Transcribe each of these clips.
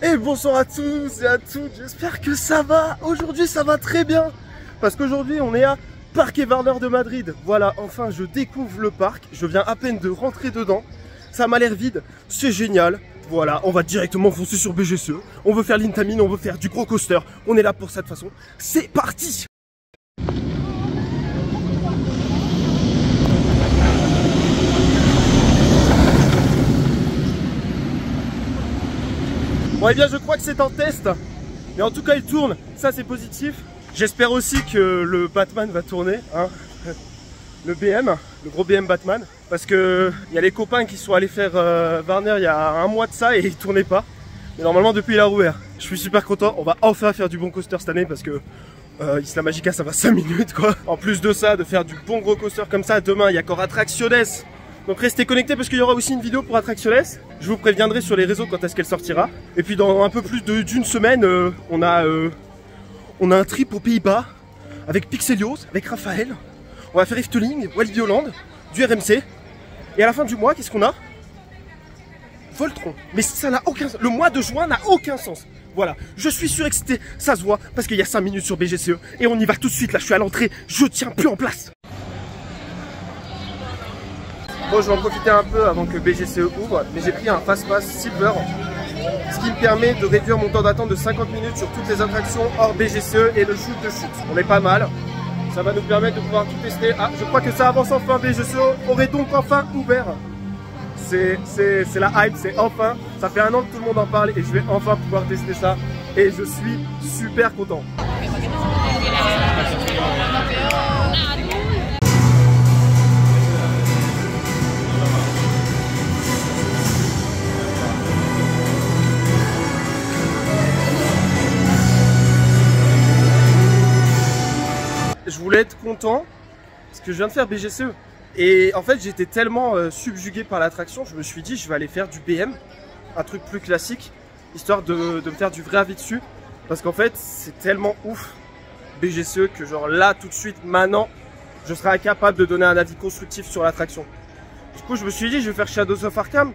Et bonsoir à tous et à toutes, j'espère que ça va. Aujourd'hui ça va très bien, parce qu'aujourd'hui on est à Parque Warner de Madrid. Voilà, enfin je découvre le parc, je viens à peine de rentrer dedans. Ça m'a l'air vide, c'est génial. Voilà, on va directement foncer sur BGCE. On veut faire l'Intamin, on veut faire du gros coaster. On est là pour ça de toute façon. C'est parti! Bon, eh bien, je crois que c'est en test. Mais en tout cas, il tourne. Ça, c'est positif. J'espère aussi que le Batman va tourner. Hein. Le BM, le gros BM Batman. Parce que il y a les copains qui sont allés faire Warner il y a un mois de ça et il tournait pas. Mais normalement, depuis, il a rouvert. Je suis super content. On va enfin faire du bon coaster cette année parce que Isla Magica, ça va 5 minutes, quoi. En plus de ça, de faire du bon gros coaster comme ça, demain, il y a encore Attracciones. Donc restez connectés parce qu'il y aura aussi une vidéo pour Attracciones. Je vous préviendrai sur les réseaux quand est-ce qu'elle sortira. Et puis dans un peu plus d'une semaine, on a un trip aux Pays-Bas avec Pixelios, avec Raphaël. On va faire Efteling, Walibi Holland, du RMC. Et à la fin du mois, qu'est-ce qu'on a? Voltron. Mais ça n'a aucun sens. Le mois de juin n'a aucun sens. Voilà, je suis surexcité, ça se voit, parce qu'il y a 5 minutes sur BGCE. Et on y va tout de suite, là je suis à l'entrée, je tiens plus en place. Bon, je vais en profiter un peu avant que BGCE ouvre, mais j'ai pris un Fastpass Silver, ce qui me permet de réduire mon temps d'attente de 50 minutes sur toutes les attractions hors BGCE et le shoot de chute. On est pas mal, ça va nous permettre de pouvoir tout tester. Ah, je crois que ça avance enfin, BGCE aurait donc enfin ouvert. C'est la hype, c'est enfin, ça fait 1 an que tout le monde en parle et je vais enfin pouvoir tester ça et je suis super content. Je voulais être content parce que je viens de faire BGCE et en fait j'étais tellement subjugué par l'attraction, je me suis dit je vais aller faire du BM, un truc plus classique, histoire de me faire du vrai avis dessus, parce qu'en fait c'est tellement ouf BGCE que genre là tout de suite maintenant je serai incapable de donner un avis constructif sur l'attraction. Du coup je me suis dit je vais faire Shadows of Arkham,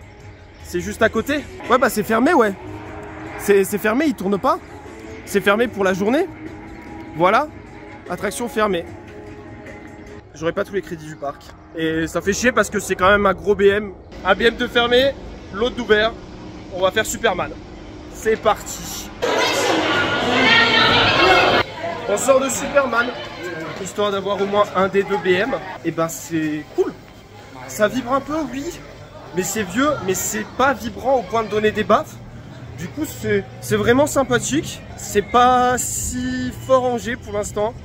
c'est juste à côté. Ouais bah c'est fermé, ouais, c'est fermé, il tourne pas, c'est fermé pour la journée, voilà. Attraction fermée. J'aurai pas tous les crédits du parc. Et ça fait chier parce que c'est quand même un gros BM. Un BM de fermé, l'autre d'ouvert. On va faire Superman. C'est parti. On sort de Superman. Histoire d'avoir au moins un des 2 BM. Et ben c'est cool. Ça vibre un peu, oui. Mais c'est vieux, mais c'est pas vibrant au point de donner des baffes. Du coup c'est vraiment sympathique. C'est pas si fort rangé pour l'instant.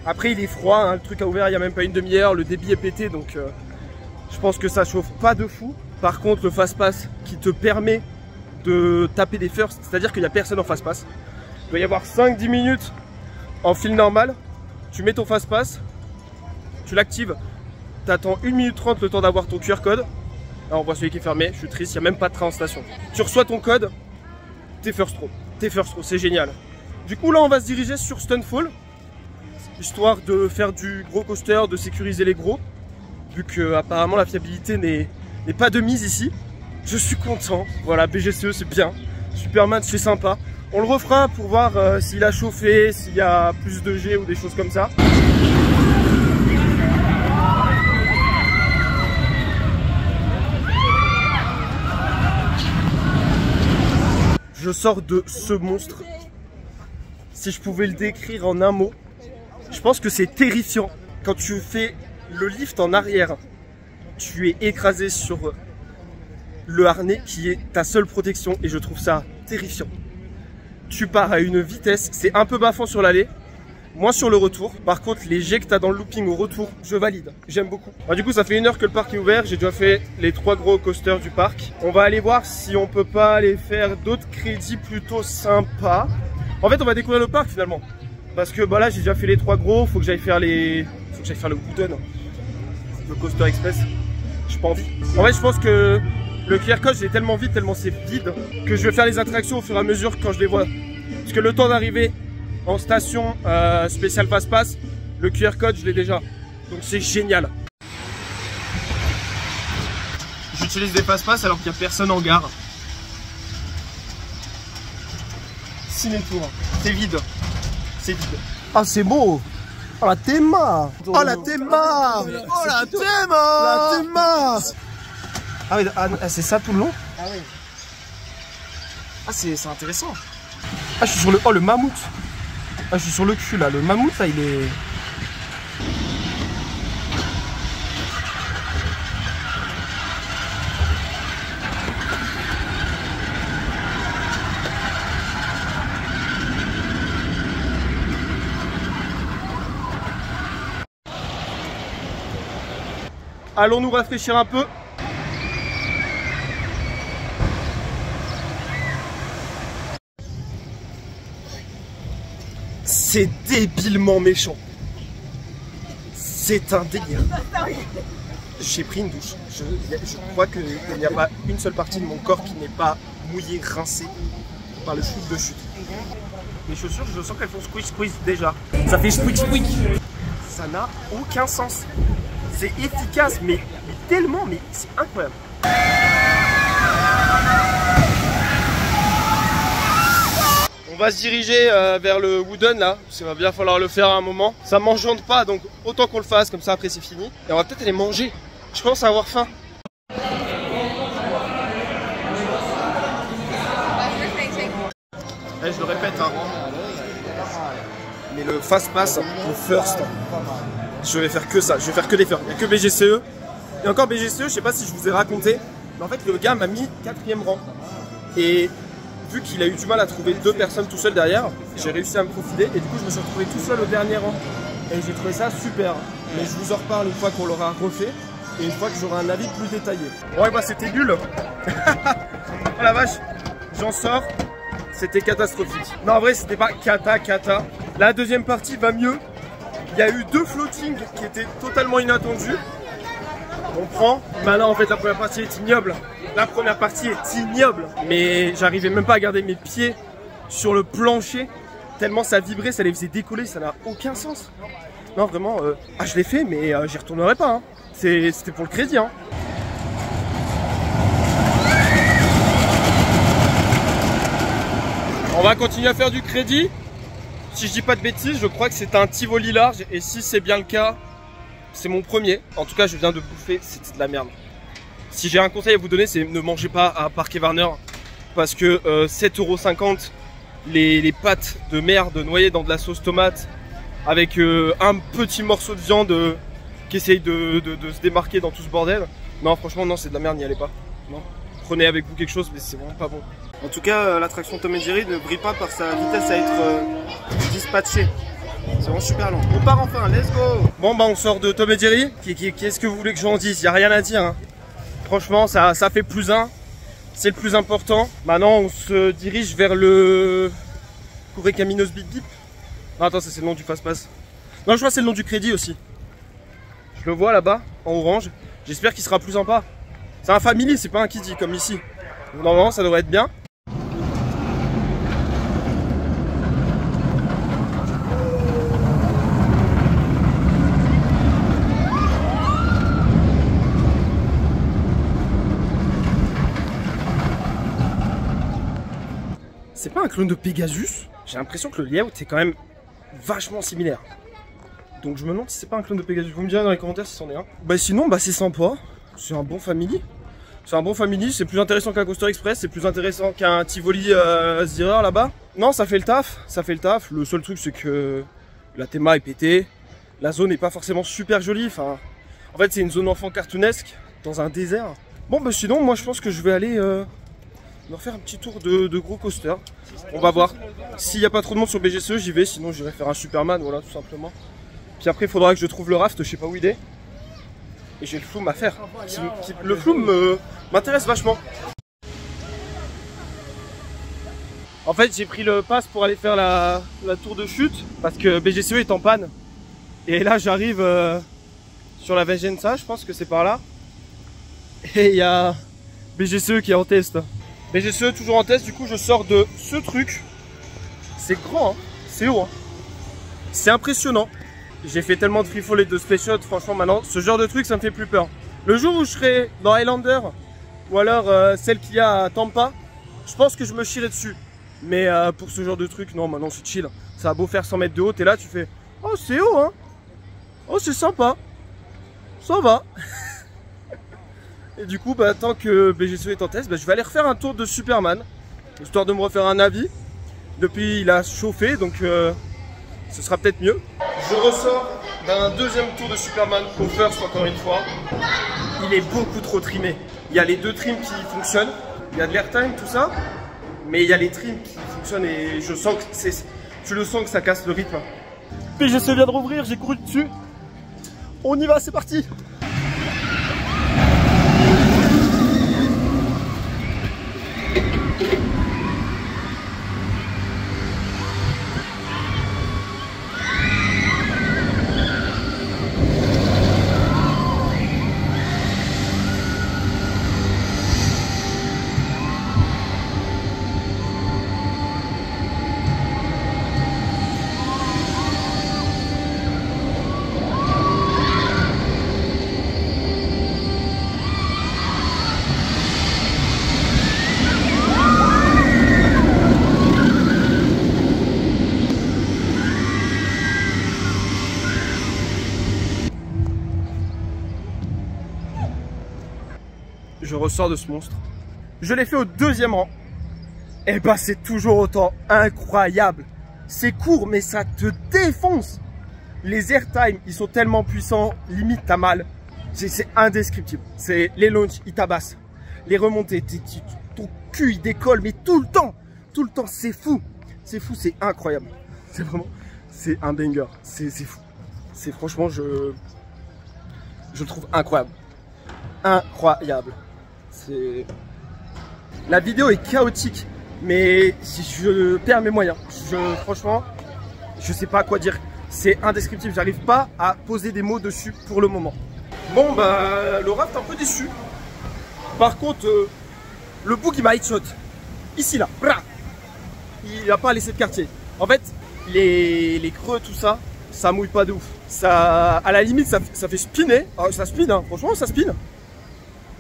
Après il est froid, hein, le truc a ouvert il n'y a même pas une demi-heure, le débit est pété donc je pense que ça chauffe pas de fou. Par contre le Fastpass qui te permet de taper des firsts, c'est-à-dire qu'il n'y a personne en Fastpass. Il doit y avoir 5-10 minutes en file normal, tu mets ton Fastpass, tu l'actives, tu attends 1 minute 30 le temps d'avoir ton QR code. Là on voit celui qui est fermé, je suis triste, il n'y a même pas de train en station. Tu reçois ton code, t'es first row, c'est génial. Du coup là on va se diriger sur Stunfall, histoire de faire du gros coaster, de sécuriser les gros, vu que apparemment la fiabilité n'est pas de mise ici. Je suis content, voilà, BGCE c'est bien, Superman c'est sympa. On le refera pour voir s'il a chauffé, s'il y a plus de G ou des choses comme ça. Je sors de ce monstre. Si je pouvais le décrire en un mot, je pense que c'est terrifiant. Quand tu fais le lift en arrière, tu es écrasé sur le harnais qui est ta seule protection et je trouve ça terrifiant. Tu pars à une vitesse, c'est un peu baffant sur l'aller, moins sur le retour. Par contre, les jets que tu as dans le looping au retour, je valide, j'aime beaucoup. Du coup, ça fait 1 heure que le parc est ouvert, j'ai déjà fait les 3 gros coasters du parc. On va aller voir si on peut pas aller faire d'autres crédits plutôt sympas. En fait, on va découvrir le parc finalement. Parce que bah là j'ai déjà fait les 3 gros, faut que j'aille faire le Wooden, le Coaster Express. J'ai pas envie. En fait je pense que le QR code je l'ai tellement vite, tellement c'est vide, que je vais faire les attractions au fur et à mesure quand je les vois. Parce que le temps d'arriver en station spécial Fastpass, le QR code je l'ai déjà. Donc c'est génial. J'utilise des Fastpass alors qu'il n'y a personne en gare. piscine et tout. Hein. C'est vide. C'est vide. Ah, c'est beau. Oh, la théma. Oh, la théma. Oh, la théma. La théma. Ah oui, c'est ça tout le long? Ah oui. Ah, c'est intéressant. Ah, je suis sur le... Oh, le mammouth. Ah, je suis sur le cul, là. Le mammouth, là, il est... Allons nous rafraîchir un peu. C'est débilement méchant. C'est un délire. J'ai pris une douche. Je crois qu'il n'y a pas une seule partie de mon corps qui n'est pas mouillée, rincée par le shoot de chute. Mes chaussures, je sens qu'elles font squeeze squeeze déjà. Ça fait squeeze squeeze. Ça n'a aucun sens. C'est efficace, mais tellement, mais c'est incroyable. On va se diriger vers le wooden là, parce qu'il va bien falloir le faire à un moment. Ça m'enchante pas, donc autant qu'on le fasse, comme ça après c'est fini. Et on va peut-être aller manger. Je pense avoir faim. Eh, je le répète, hein. Mais le fast pass, le first, je vais faire que ça, je vais faire que des firsts. Il n'y a que BGCE. Et encore BGCE, je sais pas si je vous ai raconté, mais en fait le gars m'a mis 4e rang. Et vu qu'il a eu du mal à trouver 2 personnes tout seul derrière, j'ai réussi à me profiler et du coup je me suis retrouvé tout seul au dernier rang. Et j'ai trouvé ça super. Mais je vous en reparle une fois qu'on l'aura refait et une fois que j'aurai un avis plus détaillé. Ouais bah c'était nul. Oh la vache, j'en sors. C'était catastrophique. Non en vrai c'était pas cata. La deuxième partie va mieux. Il y a eu 2 floatings qui étaient totalement inattendus. On prend. Maintenant en fait la première partie est ignoble. La première partie est ignoble. Mais j'arrivais même pas à garder mes pieds sur le plancher. Tellement ça vibrait, ça les faisait décoller, ça n'a aucun sens. Non vraiment, ah je l'ai fait mais j'y retournerai pas. Hein. C'était pour le crédit. Hein. On va continuer à faire du crédit. Si je dis pas de bêtises, je crois que c'est un Tivoli large. Et si c'est bien le cas, c'est mon premier. En tout cas, je viens de bouffer, c'était de la merde. Si j'ai un conseil à vous donner, c'est ne mangez pas à Parc Warner. Parce que 7,50 € les pâtes de merde noyées dans de la sauce tomate. Avec un petit morceau de viande qui essaye de se démarquer dans tout ce bordel. Non, franchement, non, c'est de la merde, n'y allez pas. Non. Prenez avec vous quelque chose, mais c'est vraiment pas bon. En tout cas, l'attraction Tom & Jerry ne brille pas par sa vitesse à être dispatchée. C'est vraiment super long. On part enfin, let's go. Bon bah on sort de Tom & Jerry. Qu'est-ce que vous voulez que j'en dise? Il n'y a rien à dire. Hein. Franchement, ça fait plus 1. C'est le plus important. Maintenant, on se dirige vers le Correcaminos Bip Bip. Non, attends, ça c'est le nom du passe-passe. Non, je crois que c'est le nom du crédit aussi. Je le vois là-bas, en orange. J'espère qu'il sera plus sympa. C'est un family, c'est pas un kiddie comme ici. Normalement, ça devrait être bien. C'est pas un clone de Pegasus? J'ai l'impression que le layout est quand même vachement similaire. Donc je me demande si c'est pas un clone de Pegasus. Vous me direz dans les commentaires si c'en est un. Bah sinon, bah c'est sympa. C'est un bon family. C'est un bon family, c'est plus intéressant qu'un Coaster Express, c'est plus intéressant qu'un Tivoli Zero là-bas. Non, ça fait le taf, ça fait le taf. Le seul truc c'est que la théma est pétée. La zone n'est pas forcément super jolie. Enfin, en fait c'est une zone enfant cartoonesque dans un désert. Bon bah sinon, moi je pense que je vais aller me refaire un petit tour de gros coaster. On va voir. S'il n'y a pas trop de monde sur BGCE, j'y vais, sinon j'irai faire un Superman, voilà tout simplement. Puis après il faudra que je trouve le raft, je sais pas où il est. Et j'ai le flume à faire. Le flume m'intéresse vachement. En fait j'ai pris le pass pour aller faire la tour de chute parce que BGCE est en panne. Et là j'arrive sur la Vegenza, je pense que c'est par là. Et il y a BGCE qui est en test. BGCE toujours en test, du coup je sors de ce truc. C'est grand, hein, c'est haut. Hein. C'est impressionnant. J'ai fait tellement de free fall et de space shot, franchement maintenant, ce genre de truc ça me fait plus peur. Le jour où je serai dans Highlander, ou alors celle qu'il y a à Tampa, je pense que je me chierai dessus. Mais pour ce genre de truc, non, maintenant c'est chill. Ça a beau faire 100 mètres de haut, t'es là, tu fais oh, c'est haut, hein. Oh, c'est sympa. Ça va. Et du coup, bah, tant que BGCE est en test, bah, je vais aller refaire un tour de Superman. Histoire de me refaire un avis. Depuis, il a chauffé, donc ce sera peut-être mieux. Je ressors d'un deuxième tour de Superman au first, encore une fois. Il est beaucoup trop trimé. Il y a les deux trims qui fonctionnent. Il y a de l'airtime, tout ça. Mais il y a les trims qui fonctionnent et je sens que tu le sens que ça casse le rythme. BGCE vient de rouvrir, j'ai couru dessus. On y va, c'est parti. Je ressors de ce monstre. Je l'ai fait au deuxième rang. Et bah c'est toujours autant incroyable. C'est court mais ça te défonce. Les airtime ils sont tellement puissants, limite t'as mal. C'est indescriptible. C'est les launches ils tabassent. Les remontées, ton cul il décolle mais tout le temps. Tout le temps, c'est fou. C'est fou, c'est incroyable. C'est vraiment, c'est un banger. C'est fou. C'est franchement, je le trouve incroyable. Incroyable. La vidéo est chaotique, mais je perds mes moyens. Franchement, je sais pas quoi dire. C'est indescriptible. J'arrive pas à poser des mots dessus pour le moment. Bon, bah, le raft est un peu déçu. Par contre, le bug il m'a headshot. Ici, là. Il n'a pas laissé de quartier. En fait, les creux, tout ça, ça mouille pas de ouf. Ça, à la limite, ça fait spinner. Alors, ça spin, hein. Franchement, ça spin.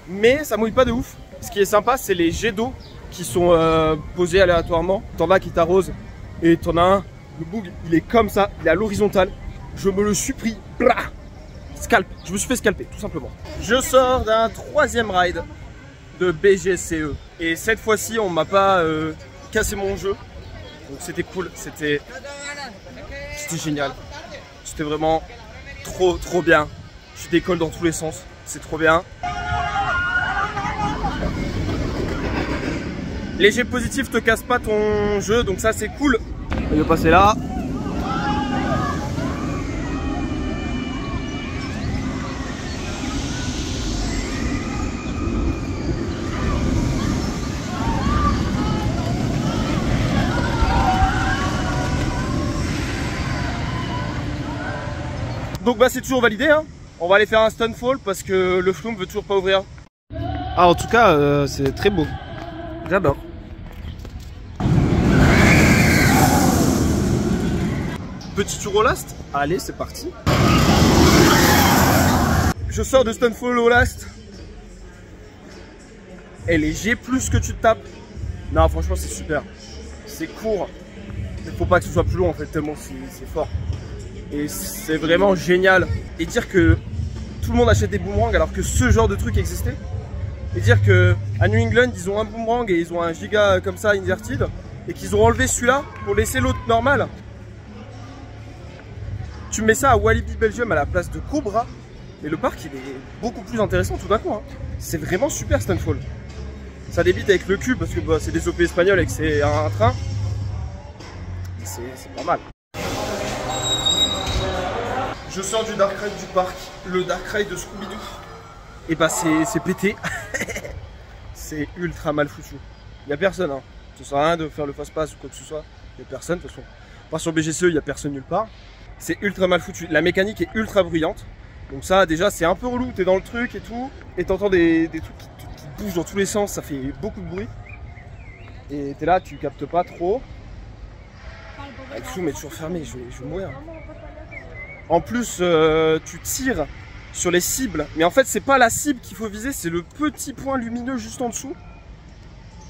Mais ça mouille pas de ouf. Ce qui est sympa, c'est les jets d'eau qui sont posés aléatoirement. T'en as qui t'arrosent et t'en as un. Le bug, il est comme ça, il est à l'horizontale. Je me le suis pris. Scalp. Je me suis fait scalper, tout simplement. Je sors d'un troisième ride de BGCE. Et cette fois-ci, on m'a pas cassé mon jeu. Donc c'était cool. C'était génial. C'était vraiment trop bien. Je décolle dans tous les sens. C'est trop bien. Les jets positifs te cassent pas ton jeu, donc ça c'est cool. Je vais passer là. Donc bah c'est toujours validé, hein. On va aller faire un stunfall parce que le flume veut toujours pas ouvrir. Ah en tout cas c'est très beau. J'adore. Petit tour au last. Allez, c'est parti. Je sors de Stunfall au last. Et les G plus que tu te tapes. Non, franchement, c'est super. C'est court. Il faut pas que ce soit plus long en fait, tellement c'est fort. Et c'est vraiment génial. Et dire que tout le monde achète des boomerangs alors que ce genre de truc existait. Et dire que à New England ils ont un boomerang et ils ont un giga comme ça inverted et qu'ils ont enlevé celui-là pour laisser l'autre normal. Tu mets ça à Walibi Belgium à la place de Cobra et le parc il est beaucoup plus intéressant tout d'un coup. Hein. C'est vraiment super Stunfall. Ça débite avec le cul parce que bah, c'est des OP espagnols et que c'est un train. C'est pas mal. Je sors du Dark Ride du parc, le Dark Ride de Scooby-Doo. Et bah c'est pété. C'est ultra mal foutu. Il n'y a personne, hein. Ça sert à rien de faire le fast-pass ou quoi que ce soit. Il n'y a personne de toute façon. Pas sur BGCE, il n'y a personne nulle part. C'est ultra mal foutu. La mécanique est ultra bruyante. Donc ça déjà c'est un peu relou. T'es dans le truc et tout. Et t'entends des trucs qui bougent dans tous les sens. Ça fait beaucoup de bruit. Et t'es là, tu captes pas trop. Le flou est toujours fermé, je vais mourir. En plus tu tires sur les cibles, mais en fait c'est pas la cible qu'il faut viser, c'est le petit point lumineux juste en dessous.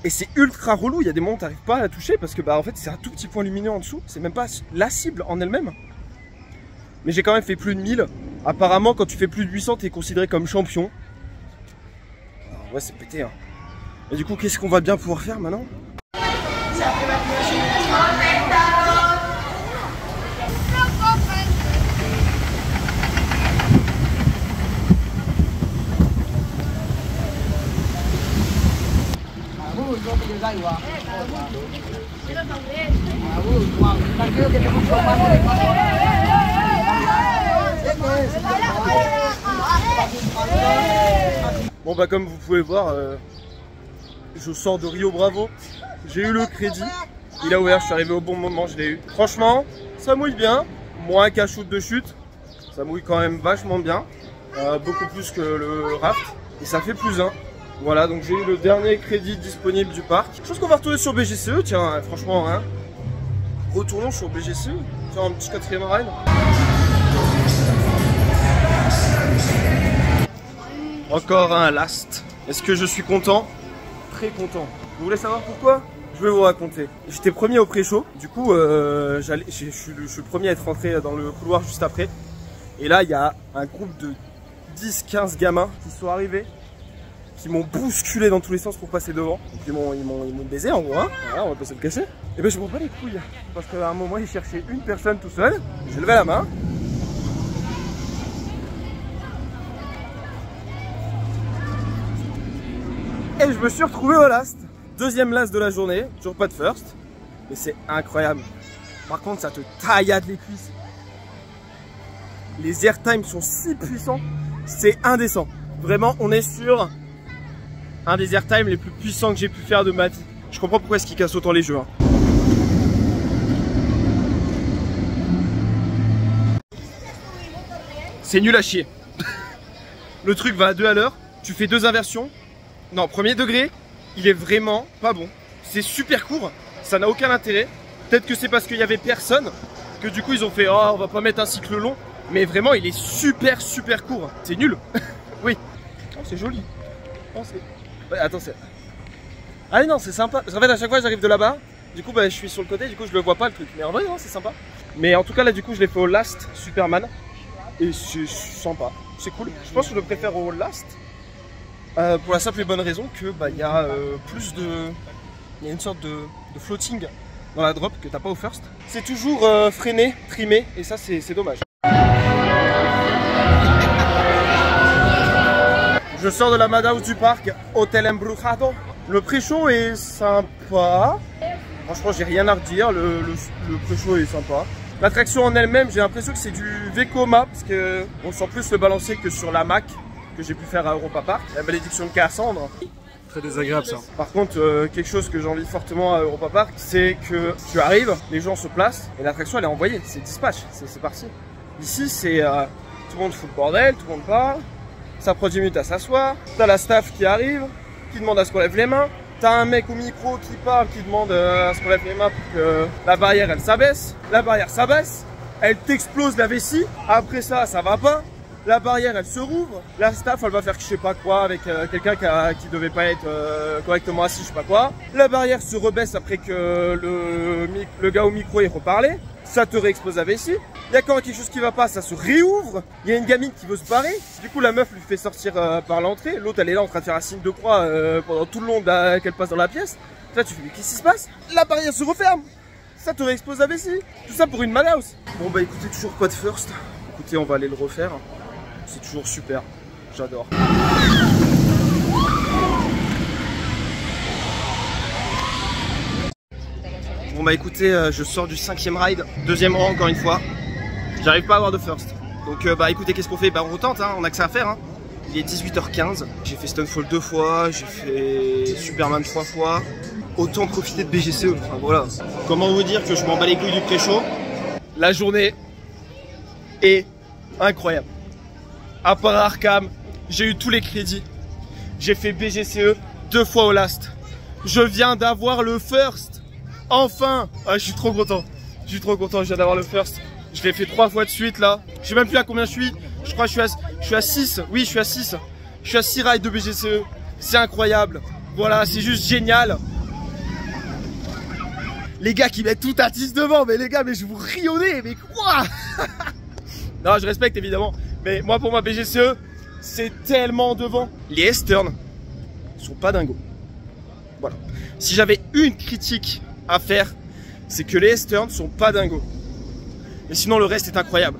Et c'est ultra relou, il y a des moments où t'arrives pas à la toucher parce que bah en fait c'est un tout petit point lumineux en dessous, c'est même pas la cible en elle-même. Mais j'ai quand même fait plus de 1000. Apparemment quand tu fais plus de 800 t'es considéré comme champion. Alors, ouais c'est pété hein. Et du coup qu'est-ce qu'on va bien pouvoir faire maintenant? Bon bah comme vous pouvez voir, je sors de Rio Bravo, j'ai eu le crédit, il a ouvert, je suis arrivé au bon moment, je l'ai eu. Franchement, ça mouille bien, moins qu'un shoot de chute, ça mouille quand même vachement bien, beaucoup plus que le raft, et ça fait plus 1. Voilà, donc j'ai eu le dernier crédit disponible du parc. Je pense qu'on va retourner sur BGCE, tiens, franchement, hein. Retournons sur BGCE, faire un petit 4e ride. Encore un last. Est-ce que je suis content? Très content. Vous voulez savoir pourquoi? Je vais vous raconter. J'étais premier au pré-show, du coup je suis le premier à être rentré dans le couloir juste après. Et là il y a un groupe de 10-15 gamins qui sont arrivés, qui m'ont bousculé dans tous les sens pour passer devant. Donc ils m'ont baisé en gros, hein. Voilà, on va pas se le cacher. Et ben je m'en bats les couilles, parce qu'à un moment ils cherchaient une personne tout seul, j'ai levé la main. Et je me suis retrouvé au last. Deuxième last de la journée, toujours pas de first. Mais c'est incroyable. Par contre ça te taillade les cuisses. Les airtime sont si puissants, c'est indécent. Vraiment on est sur un des airtime les plus puissants que j'ai pu faire de ma vie. Je comprends pourquoi est-ce qu'ils cassent autant les jeux. Hein. C'est nul à chier. Le truc va à 2 à l'heure, tu fais 2 inversions. Non, premier degré, il est vraiment pas bon. C'est super court, ça n'a aucun intérêt. Peut-être que c'est parce qu'il y avait personne que du coup ils ont fait oh on va pas mettre un cycle long. Mais vraiment il est super court. C'est nul. Oui. Oh c'est joli. Oh, ouais, attends c'est... Ah non c'est sympa. En fait à chaque fois j'arrive de là-bas. Du coup bah, je suis sur le côté, du coup je le vois pas le truc. Mais en vrai non c'est sympa. Mais en tout cas là du coup je l'ai fait au last Superman. Et c'est sympa. C'est cool. Je pense que je le préfère au last. Pour la simple et bonne raison que bah y a plus de... Il y a une sorte de floating dans la drop que t'as pas au first. C'est toujours freiné, trimé et ça c'est dommage. Je sors de la madhouse du parc, Hotel Embrujado. Le pré-show est sympa. Franchement j'ai rien à redire, le pré-show est sympa. L'attraction en elle-même, j'ai l'impression que c'est du Vekoma parce qu'on sent plus le balancier que sur la Mac que j'ai pu faire à Europa Park, la malédiction de Cassandre. Très désagréable ça. Par contre, quelque chose que j'envie fortement à Europa Park, c'est que tu arrives, les gens se placent et l'attraction elle est envoyée, c'est dispatch, c'est parti. Ici c'est tout le monde fout le bordel, tout le monde parle, ça prend 10 minutes à s'asseoir, t'as la staff qui arrive, qui demande à ce qu'on lève les mains, t'as un mec au micro qui parle, qui demande à ce qu'on lève les mains pour que la barrière elle s'abaisse, la barrière s'abaisse, elle t'explose la vessie, après ça, ça va pas. La barrière elle se rouvre, la staff elle va faire je sais pas quoi avec quelqu'un qui devait pas être correctement assis, je sais pas quoi. La barrière se rebaisse après que le gars au micro ait reparlé, ça te réexplose la vessie. Il y a quand quelque chose qui va pas, ça se réouvre. Il y a une gamine qui veut se barrer, du coup la meuf lui fait sortir par l'entrée. L'autre elle est là en train de faire un signe de croix pendant tout le long qu'elle passe dans la pièce. Là tu fais mais qu'est-ce qui se passe? La barrière se referme, ça te réexplose la vessie. Tout ça pour une madhouse. Bon bah écoutez, toujours pas de first. Écoutez, on va aller le refaire. C'est toujours super, j'adore. Bon bah écoutez, je sors du 5e ride, 2e rang encore une fois. J'arrive pas à avoir de first. Donc bah écoutez, qu'est-ce qu'on fait? Bah on retente, hein, on a que ça à faire. Hein. Il est 18h15, j'ai fait Stunfall 2 fois, j'ai fait Superman 3 fois. Autant profiter de BGCE, enfin voilà. Comment vous dire que je m'en bats les couilles du pré-show? La journée est incroyable. À part Arkham, j'ai eu tous les crédits. J'ai fait BGCE 2 fois au last. Je viens d'avoir le first. Enfin. Ah, je suis trop content. Je suis trop content, je viens d'avoir le first. Je l'ai fait 3 fois de suite là. Je sais même plus à combien je suis. Je crois que je suis à 6. Oui, je suis à 6. Je suis à 6 rides de BGCE. C'est incroyable. Voilà, c'est juste génial. Les gars qui mettent tout à 10 devant, mais les gars, mais je vous ris au nez, mais quoi? Non, je respecte évidemment, mais moi pour ma BGCE, c'est tellement devant. Les S-turn sont pas dingos. Voilà. Si j'avais une critique à faire, c'est que les S-turn sont pas dingos. Mais sinon le reste est incroyable.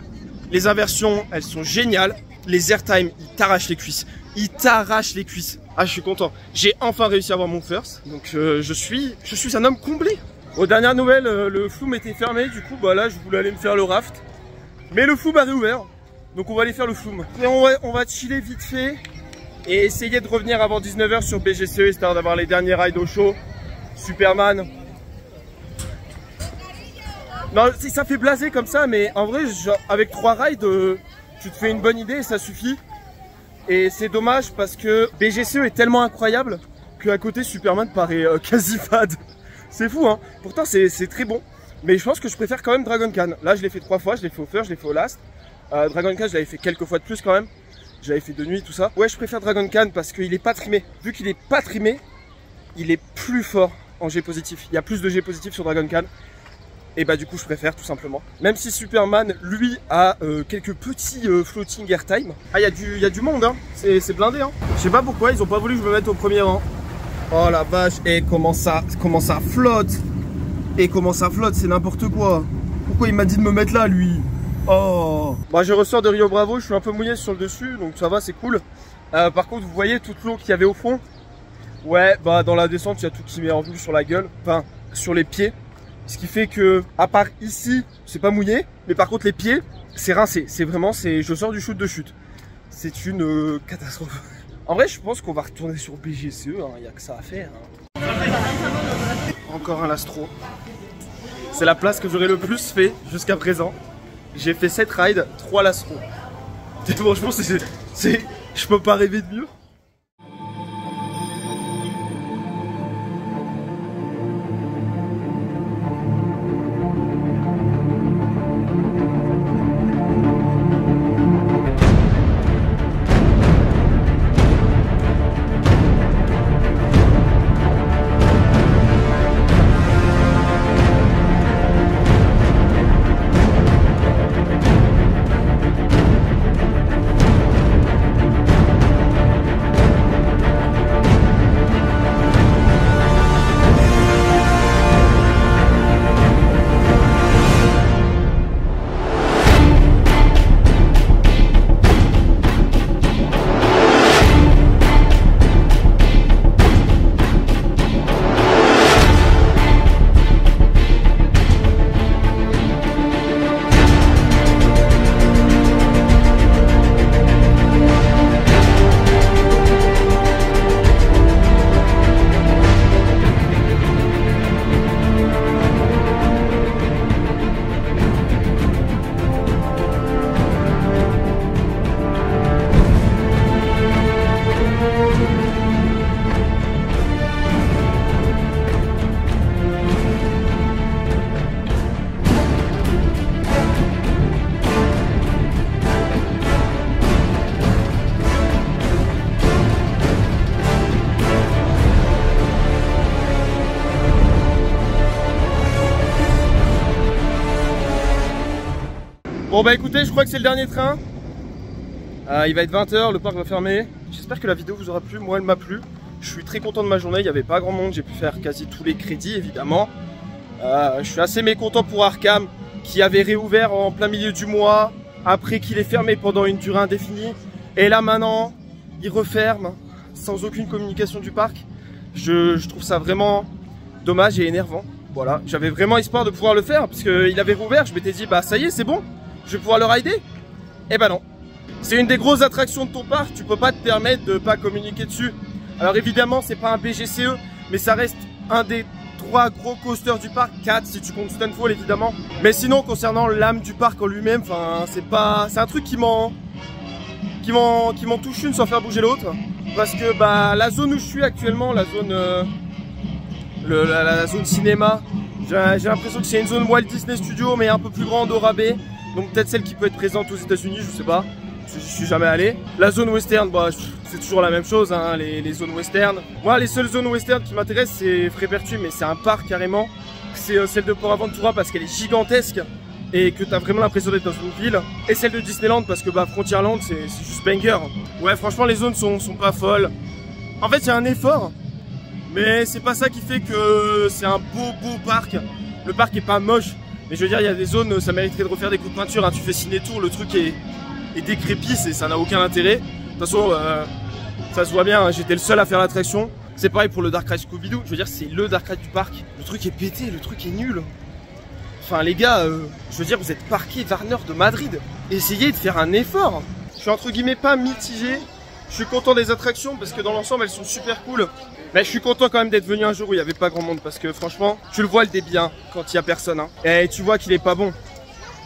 Les inversions, elles sont géniales. Les airtime, ils t'arrachent les cuisses. Ils t'arrachent les cuisses. Ah, je suis content. J'ai enfin réussi à avoir mon first. Donc je suis un homme comblé. Aux dernières nouvelles, le flume était fermé. Du coup, bah là, je voulais aller me faire le raft. Mais le flume a réouvert. Donc on va aller faire le flume. Et on va chiller vite fait. Et essayer de revenir avant 19 h sur BGCE, histoire d'avoir les derniers rides au show. Superman. Non, ça fait blaser comme ça, mais en vrai, genre, avec 3 rides, tu te fais une bonne idée et ça suffit. Et c'est dommage parce que BGCE est tellement incroyable qu'à côté, Superman paraît quasi fade. C'est fou, hein. Pourtant, c'est très bon. Mais je pense que je préfère quand même Dragon Khan. Là, je l'ai fait 3 fois, je l'ai fait au first, je l'ai fait au last. Dragon Khan, je l'avais fait quelques fois de plus quand même. J'avais fait de nuit, tout ça. Ouais, je préfère Dragon Khan parce qu'il est pas trimé. Vu qu'il est pas trimé, il est plus fort en G positif. Il y a plus de G positif sur Dragon Khan. Et bah du coup je préfère tout simplement. Même si Superman lui a quelques petits floating airtime. Ah il y a du monde hein. C'est blindé hein. Je sais pas pourquoi ils ont pas voulu que je me mette au premier rang. Oh la vache. Et comment ça flotte. Et comment ça flotte, c'est n'importe quoi. Pourquoi il m'a dit de me mettre là lui? Oh. Bah je ressors de Rio Bravo, je suis un peu mouillé sur le dessus. Donc ça va, c'est cool. Par contre vous voyez toute l'eau qu'il y avait au fond. Ouais bah dans la descente il y a tout qui m'est revenu sur la gueule. Enfin sur les pieds. Ce qui fait que, à part ici, c'est pas mouillé, mais par contre les pieds, c'est rincé. C'est vraiment, je sors du shoot de chute. C'est une catastrophe. En vrai, je pense qu'on va retourner sur BGCE, il n'y a que ça à faire. Hein. Encore un lastro. C'est la place que j'aurais le plus fait jusqu'à présent. J'ai fait 7 rides, 3 lastros. Franchement, je peux pas rêver de mieux. Bon bah écoutez, je crois que c'est le dernier train. Il va être 20 h, le parc va fermer. J'espère que la vidéo vous aura plu, moi elle m'a plu. Je suis très content de ma journée, il n'y avait pas grand monde, j'ai pu faire quasi tous les crédits évidemment. Je suis assez mécontent pour Arkham qui avait réouvert en plein milieu du mois, après qu'il est fermé pendant une durée indéfinie. Et là maintenant, il referme sans aucune communication du parc. Je trouve ça vraiment dommage et énervant. Voilà, j'avais vraiment espoir de pouvoir le faire parce qu'il avait rouvert, je m'étais dit bah ça y est c'est bon, je vais pouvoir le rider. Et bah non. C'est une des grosses attractions de ton parc, tu peux pas te permettre de pas communiquer dessus. Alors évidemment c'est pas un BGCE, mais ça reste un des 3 gros coasters du parc, 4 si tu comptes Stunfall évidemment. Mais sinon concernant l'âme du parc en lui-même, enfin c'est un truc qui m'en touche une sans faire bouger l'autre. Parce que bah la zone où je suis actuellement, la zone la zone cinéma, j'ai l'impression que c'est une zone Walt Disney Studio mais un peu plus grande au rabais. Donc peut-être celle qui peut être présente aux États-Unis, je sais pas. Je suis jamais allé. La zone western, bah, c'est toujours la même chose, hein, les zones western. Moi, les seules zones western qui m'intéressent, c'est Frépertuis, mais c'est un parc carrément. c'est celle de Port Aventura parce qu'elle est gigantesque et que t'as vraiment l'impression d'être dans une ville. Et celle de Disneyland parce que bah Frontierland c'est juste banger. Ouais, franchement les zones sont pas folles. En fait il y a un effort, mais c'est pas ça qui fait que c'est un beau parc. Le parc est pas moche, mais je veux dire il y a des zones, ça mériterait de refaire des coups de peinture, hein. Tu fais Ciné-Tour, le truc est décrépit, ça n'a aucun intérêt. De toute façon ça se voit bien, hein, j'étais le seul à faire l'attraction. C'est pareil pour le Dark Ride Scooby-Doo, je veux dire c'est le Dark Ride du parc. Le truc est pété, le truc est nul. Enfin les gars, je veux dire vous êtes parqué Warner de Madrid. Essayez de faire un effort. Je suis entre guillemets pas mitigé. Je suis content des attractions parce que dans l'ensemble elles sont super cool. Mais je suis content quand même d'être venu un jour où il n'y avait pas grand monde parce que franchement, tu le vois le débit hein, quand il n'y a personne. Hein. Et tu vois qu'il est pas bon.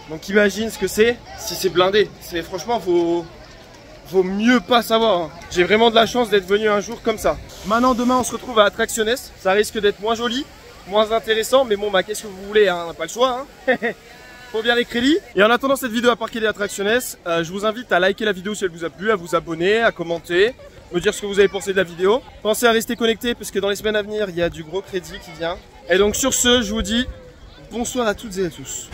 Donc imagine ce que c'est si c'est blindé. C'est franchement vaut mieux pas savoir. Hein. J'ai vraiment de la chance d'être venu un jour comme ça. Maintenant demain on se retrouve à Attractiones. Ça risque d'être moins joli, moins intéressant, mais bon bah qu'est-ce que vous voulez, hein, on n'a pas le choix. Hein. Faut bien les crédits. Et en attendant cette vidéo à Parquet des Attractiones, je vous invite à liker la vidéo si elle vous a plu, à vous abonner, à commenter, me dire ce que vous avez pensé de la vidéo. Pensez à rester connecté parce que dans les semaines à venir, il y a du gros crédit qui vient. Et donc sur ce, je vous dis bonsoir à toutes et à tous.